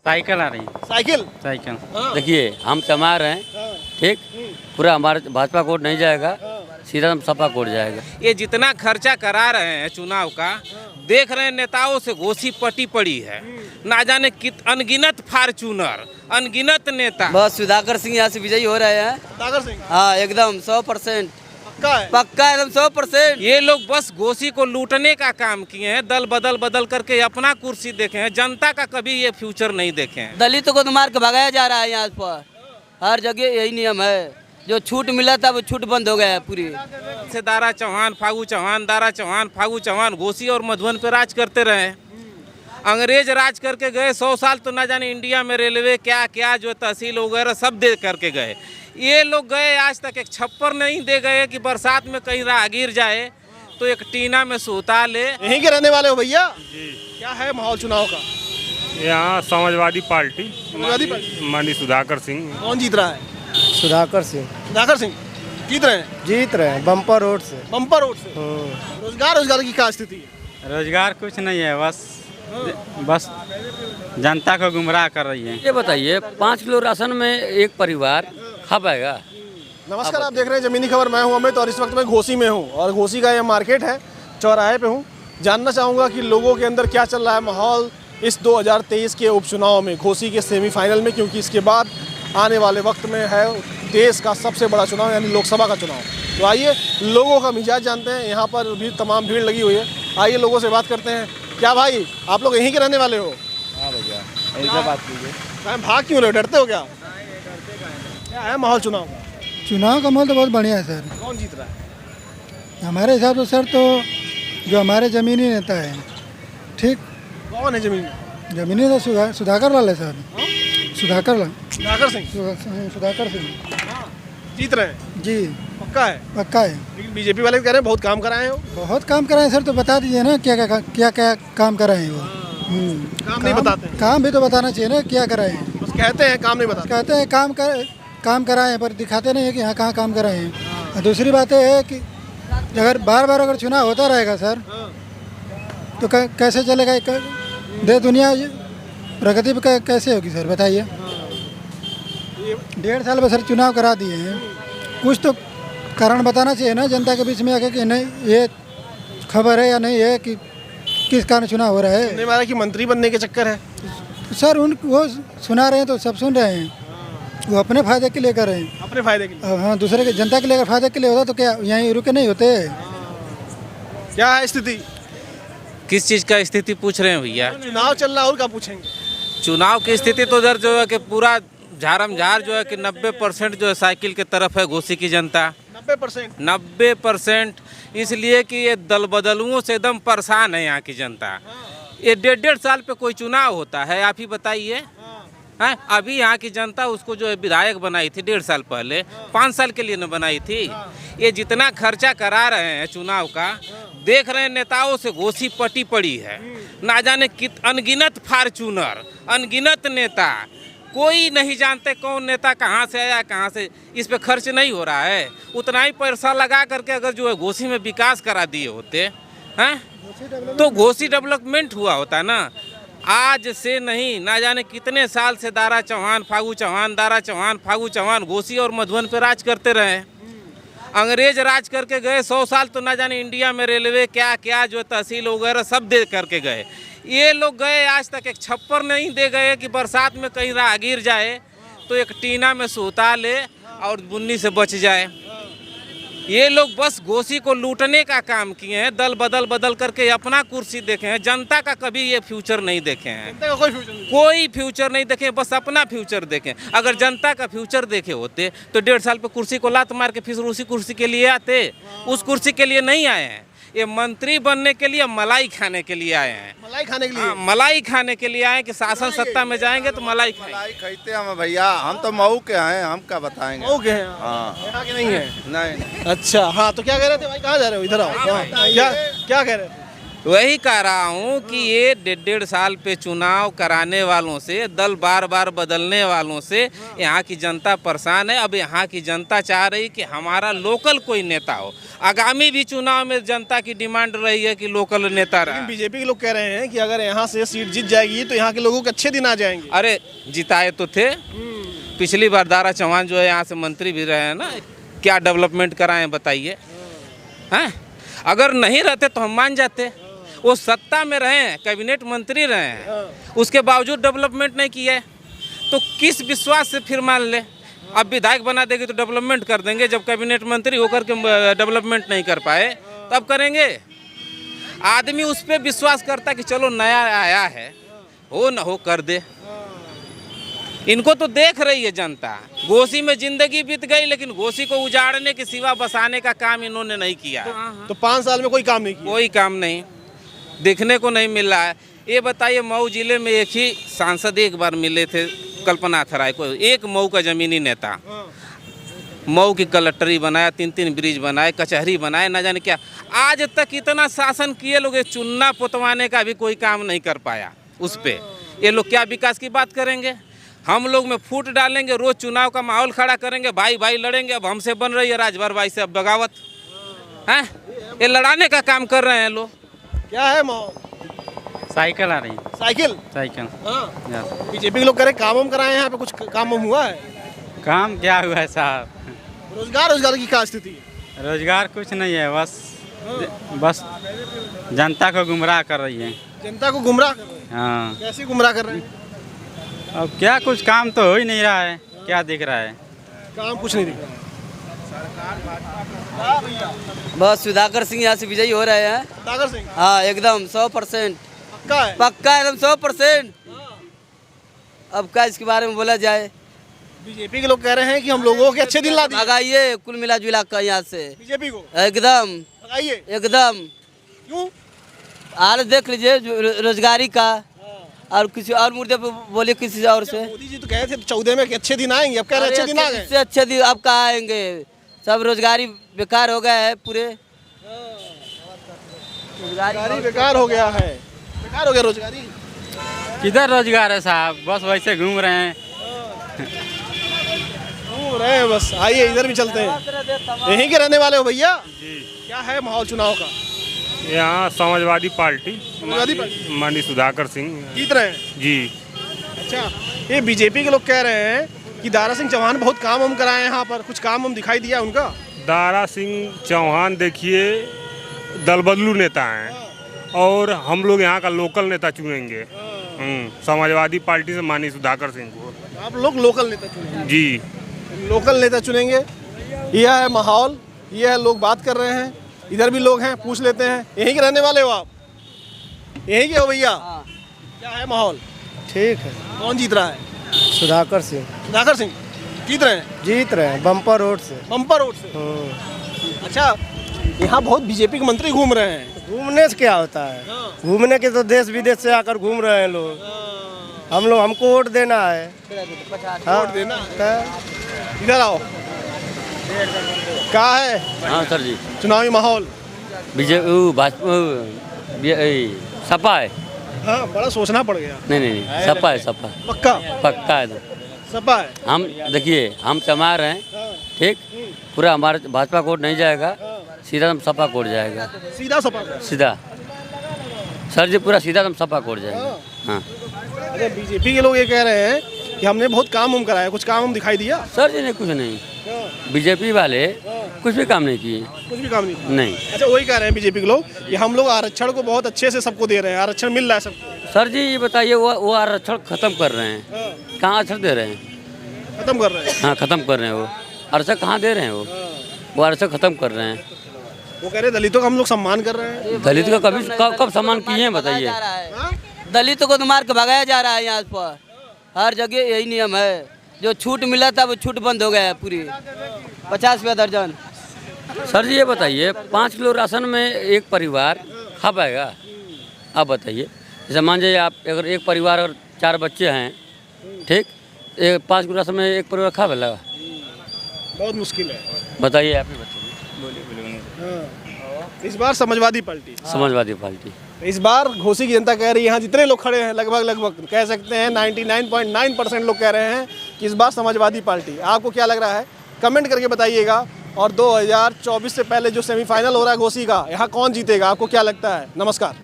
Cycle आ रही। Cycle. Cycle. हाँ। देखिए हम चमा रहे हैं, हाँ। ठीक, पूरा हमारे भाजपा कोड नहीं जाएगा, सीधा सपा कोड जाएगा। ये जितना खर्चा करा रहे हैं चुनाव का, देख रहे हैं नेताओं से घोषी पटी पड़ी है, ना जाने कित अनगिनत फार्चूनर, अनगिनत नेता। बस सुधाकर सिंह यहाँ से विजयी हो रहे हैं। सागर सिंह हाँ एकदम 100% पक्का है। पक्का, एकदम 100%। ये लोग बस घोषी को लूटने का काम किए हैं, दल बदल करके अपना कुर्सी देखे हैं, जनता का कभी ये फ्यूचर नहीं देखे हैं। दलितों को तो मार के भगाया जा रहा है यहाँ पर, हर जगह यही नियम है। जो छूट मिला था वो छूट बंद हो गया है पूरी। से दारा चौहान, फागू चौहान, दारा चौहान, फागू चौहान घोषी और मधुबन पे राज करते रहे। अंग्रेज राज करके गए 100 साल, तो ना जाने इंडिया में रेलवे क्या क्या जो तहसील वगैरह सब दे करके गए। ये लोग गए, आज तक एक छप्पर नहीं दे गए कि बरसात में कहीं राहगीर जाए तो एक टीना में सूता ले। यहीं के रहने वाले हो भैया जी? क्या है माहौल चुनाव का? यहाँ समाजवादी पार्टी समाजवादी पार्टी। माननीय सुधाकर सिंह। कौन जीत रहा है? सुधाकर सिंह सागर सिंह जीत रहे हैं बम्पर रोड से। बम्पर रोड से। रोजगार की क्या स्थिति है? रोजगार कुछ नहीं है, बस जनता को गुमराह कर रही है। ये बताइए 5 किलो राशन में एक परिवार खा पाएगा? नमस्कार, आप देख रहे हैं जमीनी खबर। मैं हूं अमित और इस वक्त मैं घोसी में हूं और घोसी का यह मार्केट है, चौराहे पे हूं। जानना चाहूँगा कि लोगों के अंदर क्या चल रहा है माहौल इस 2023 के उपचुनाव में, घोसी के सेमीफाइनल में, क्योंकि इसके बाद आने वाले वक्त में है देश का सबसे बड़ा चुनाव यानी लोकसभा का चुनाव। तो आइए लोगों का मिजाज जानते हैं। यहाँ पर भी तमाम भीड़ लगी हुई है, आइए लोगों से बात करते हैं। क्या भाई, आप लोग यहीं के रहने वाले हो? हाँ भैया, ऐसे बात कीजिए। भाग क्यों रहे हो, डरते हो क्या? क्या है माहौल चुनाव का? चुनाव का माहौल तो बहुत बढ़िया है सर। कौन जीत रहा है? हमारे हिसाब से सर तो जो हमारे ज़मीनी नेता है, ठीक। कौन है जमीन? ज़मीनी नेता सुधाकर लाल है सर। सुधाकर लाल, सागर सिंह सुधाकर सिंह जीत रहे हैं? जी पक्का है। पक्का है। लेकिन बीजेपी वाले कह रहे हैं बहुत काम कराए हो। बहुत काम कराए सर, तो बता दीजिए ना क्या क्या काम कराए हैं वो। काम नहीं बताते हैं। काम भी तो बताना चाहिए ना, क्या कराए हैं। बस कहते हैं, काम नहीं बताते। कहते हैं काम कराए हैं, पर दिखाते नहीं है कि हाँ कहाँ काम कराए हैं। और दूसरी बात है कि अगर बार बार अगर चुनाव होता रहेगा सर, तो कैसे चलेगा? दे दुनिया प्रगति पे कैसे होगी सर, बताइए। 1.5 साल में सर चुनाव करा दिए हैं, कुछ तो कारण बताना चाहिए ना जनता के बीच में आके कि नहीं ये खबर है या नहीं है कि किस कारण चुनाव हो रहा है। सुनने में आ रहा है कि मंत्री बनने के चक्कर है। सर वो सुना रहे हैं तो सब सुन रहे हैं, वो अपने फायदे के लिए कर रहे हैं। अपने फायदे के लिए? हाँ, दूसरे के जनता के लिए अगर फायदे के लिए होता तो क्या यहीं रुके नहीं होते? क्या है स्थिति? किस चीज़ का स्थिति पूछ रहे हैं भैया? चुनाव चल रहा है और क्या पूछेंगे? चुनाव की स्थिति तो इधर जो है कि पूरा झारम झार जो है कि 90% जो है साइकिल के तरफ है घोसी की जनता। 90%? 90%, इसलिए कि ये दल बदलुओं से एकदम परेशान है यहाँ की जनता। ये 1.5 साल पे कोई चुनाव होता है, आप ही बताइए। हैं, अभी यहाँ की जनता उसको जो है विधायक बनाई थी 1.5 साल पहले, 5 साल के लिए न बनाई थी। ये जितना खर्चा करा रहे हैं चुनाव का, देख रहे हैं नेताओं से घोषी पटी पड़ी है, ना जाने कित अनगिनत फार्चूनर, अनगिनत नेता, कोई नहीं जानते कौन नेता कहाँ से आया कहाँ से। इस पे खर्च नहीं हो रहा है, उतना ही पैसा लगा करके अगर जो है घोसी में विकास करा दिए होते हैं तो घोसी डेवलपमेंट हुआ होता ना। आज से नहीं, ना जाने कितने साल से दारा चौहान, फागू चौहान, दारा चौहान, फागू चौहान घोसी और मधुबन पे राज करते रहे। अंग्रेज राज करके गए 100 साल, तो ना जाने इंडिया में रेलवे क्या क्या जो तहसील वगैरह सब दे करके गए। ये लोग गए, आज तक एक छप्पर नहीं दे गए कि बरसात में कहीं राहगीर जाए तो एक टीना में सूता ले और बुन्नी से बच जाए। ये लोग बस घोसी को लूटने का काम किए हैं, दल बदल करके अपना कुर्सी देखे हैं, जनता का कभी ये फ्यूचर नहीं देखे हैं। कोई फ्यूचर नहीं देखे, बस अपना फ्यूचर देखें। अगर जनता का फ्यूचर देखे होते तो 1.5 साल पे कुर्सी को लात मार के फिर उसी कुर्सी के लिए आते। उस कुर्सी के लिए नहीं आए हैं, ये मंत्री बनने के लिए, मलाई खाने के लिए आए हैं। मलाई खाने के लिए? हाँ, मलाई खाने के लिए आए कि शासन सत्ता में जाएंगे तो मलाई खाएंगे। मलाई खाते हम भैया, हम तो मऊ के हैं, हम क्या बताएंगे। मऊ के हैं? हाँ। यहाँ के नहीं है? नहीं। अच्छा, हाँ, तो क्या कह रहे थे भाई, कहाँ जा रहे हो? इधर आओ। क्या कह रहे थे? वही कह रहा हूँ कि ये 1.5 साल पे चुनाव कराने वालों से, दल बार बार बदलने वालों से यहाँ की जनता परेशान है। अब यहाँ की जनता चाह रही कि हमारा लोकल कोई नेता हो। आगामी भी चुनाव में जनता की डिमांड रही है कि लोकल नेता रहे। बीजेपी के लोग कह रहे हैं कि अगर यहाँ से सीट जीत जाएगी तो यहाँ के लोगों के अच्छे दिन आ जाएंगे। अरे जिताए तो थे, पिछली बार दारा चौहान जो है यहाँ से मंत्री भी रहे हैं ना, क्या डेवलपमेंट कराएं बताइए। हैं, अगर नहीं रहते तो हम मान जाते। वो सत्ता में रहे हैं, कैबिनेट मंत्री रहे हैं, उसके बावजूद डेवलपमेंट नहीं किया है, तो किस विश्वास से फिर मान ले। अब विधायक बना देंगे तो डेवलपमेंट कर देंगे, जब कैबिनेट मंत्री होकर के डेवलपमेंट नहीं कर पाए तब करेंगे। आदमी उस पर विश्वास करता कि चलो नया आया है, हो न हो कर दे। इनको तो देख रही है जनता। घोसी में जिंदगी बीत गई, लेकिन घोसी को उजाड़ने के सिवा बसाने का काम इन्होंने नहीं किया। तो 5 साल में कोई काम नहीं किया। कोई काम नहीं देखने को नहीं मिल रहा है। ये बताइए, मऊ जिले में एक ही सांसद एक बार मिले थे, कल्पना थराय को, एक मऊ का जमीनी नेता। मऊ की कलेक्टरी बनाया, 3-3 ब्रिज बनाए, कचहरी बनाए, न जाने क्या। आज तक इतना शासन किए लोग, चुनना पुतवाने का भी कोई काम नहीं कर पाया उस पर। ये लोग क्या विकास की बात करेंगे? हम लोग में फूट डालेंगे, रोज चुनाव का माहौल खड़ा करेंगे, भाई भाई लड़ेंगे। अब हमसे बन रही है राजभर भाई से अब बगावत है। ये लड़ाने का काम कर रहे हैं लोग। क्या है माहौल? साइकिल आ रही साइकिल। साइकिल। हाँ। बीजेपी के लोग कह रहे काम हम कराए, यहाँ पे कुछ काम हुआ है? काम क्या हुआ है साहब? रोजगार की क्या स्थिति है? रोजगार कुछ नहीं है, बस जनता को गुमराह कर रही है। जनता को गुमराह कर रहे हैं? हाँ। कैसे गुमराह कर रहे हैं? अब क्या, कुछ काम तो हो ही नहीं रहा है। क्या दिख रहा है? काम कुछ नहीं दिख रहा। बस सुधाकर सिंह यहाँ से विजयी हो रहे हैं। सुधाकर सिंह? हाँ एकदम 100% पक्का है? पक्का एकदम 100%। अब क्या इसके बारे में बोला जाए। बीजेपी के लोग कह रहे हैं कि हम लोगों के अच्छे दिन ला दिए। भगाइए कुल मिला जुला कर यहाँ से बीजेपी को एकदम भगाइए। एकदम। क्यों? हाल देख लीजिए रोजगारी का, और किसी और मुद्दे पे बोले किसी और से। मोदी जी तो कहे थे 14 में कि अच्छे दिन आएंगे, अब कह रहे अच्छे दिन आ गए। इससे अच्छे दिन अब कहाँ आएंगे? सब रोजगारी बेकार हो गया है पूरे। रोजगारी बेकार हो गया है। बेकार हो गया रोजगारी। किधर रोजगार है साहब? बस वैसे घूम रहे हैं। घूम रहे हैं बस। आइए इधर भी चलते हैं। यहीं के रहने वाले हो भैया? जी। क्या है माहौल चुनाव का? यहाँ समाजवादी पार्टी समाजवादी पार्टी माननीय सुधाकर सिंह जीत रहे हैं। जी। अच्छा, ये बीजेपी के लोग कह रहे हैं कि दारा सिंह चौहान बहुत काम हम कराए यहाँ पर, कुछ काम हम दिखाई दिया उनका? दारा सिंह चौहान देखिए दल बदलू नेता हैं, और हम लोग यहाँ का लोकल नेता चुनेंगे। समाजवादी पार्टी से माननीय सुधाकर सिंह को। आप लोग लोकल नेता चुनेंगे? जी, लोकल नेता चुनेंगे। यह है माहौल, यह है, लोग बात कर रहे हैं। इधर भी लोग हैं, पूछ लेते हैं। यहीं के रहने वाले हो आप? यहीं के हो भैया? क्या है माहौल? ठीक है। कौन जीत रहा है? सुधाकर सिंह सुधाकर सिंह जीत रहे हैं? जीत रहे हैं बम्पर वोट से। बम्पर वोट से? अच्छा, यहाँ बहुत बीजेपी के मंत्री घूम रहे हैं। घूमने से क्या होता है? घूमने के तो देश विदेश से आकर घूम रहे हैं लोग। हमको वोट देना है। वोट देना है। इधर आओ। क्या है? हाँ सर जी, चुनावी माहौल? बीजेपी भाजपा सपा है। हाँ, बड़ा सोचना पड़ गया। नहीं, सपा है, सपा पक्का? पक्का है। सपा है। हम देखिए, हम चमा रहे हैं, ठीक, पूरा हमारे भाजपा कोड नहीं जाएगा, सीधा हम सपा कोड जाएगा। सीधा सपा? सीधा सर जी, पूरा सीधा हम सपा कोड जाएगा। हाँ। अरे बीजेपी के लोग ये कह रहे हैं कि हमने बहुत काम हम कराया, कुछ काम हम दिखाई दिया? सर जी ने कुछ नहीं, बीजेपी वाले कुछ भी काम नहीं किए। कुछ भी काम नहीं? नहीं। अच्छा, वही कह रहे हैं बीजेपी के लोग कि हम लोग आरक्षण को बहुत अच्छे से सबको दे रहे हैं, आरक्षण मिल रहा है सबको। सर जी ये बताइए, वो आरक्षण खत्म कर रहे हैं? कहाँ आरक्षण दे रहे हैं? खत्म कर रहे हैं? हाँ, खत्म कर रहे हैं। वो आरक्षण कहाँ दे रहे हैं? वो आरक्षण खत्म कर रहे हैं। वो कह रहे दलितों का हम लोग सम्मान कर रहे हैं। दलित का कब सम्मान किए हैं बताइए? दलितों को तो मार के भगाया जा रहा है यहाँ पर। हर जगह यही नियम है, जो छूट मिला था वो छूट बंद हो गया है पूरी। 50 रुपया दर्जन। सर जी ये बताइए, 5 किलो राशन में एक परिवार खा पाएगा? आप बताइए। जैसे मान लीजिए आप अगर एक परिवार और 4 बच्चे हैं, ठीक, 5 किलो राशन में एक परिवार खा पाएगा? बहुत मुश्किल है। बताइए आप ही बताइए। इस बार समाजवादी पार्टी? समाजवादी पार्टी। इस बार घोसी की जनता कह रही है, यहाँ जितने लोग खड़े हैं लगभग कह सकते हैं 99.9% लोग कह रहे हैं कि इस बार समाजवादी पार्टी। आपको क्या लग रहा है कमेंट करके बताइएगा। और 2024 से पहले जो सेमीफाइनल हो रहा है घोसी का, यहाँ कौन जीतेगा, आपको क्या लगता है? नमस्कार।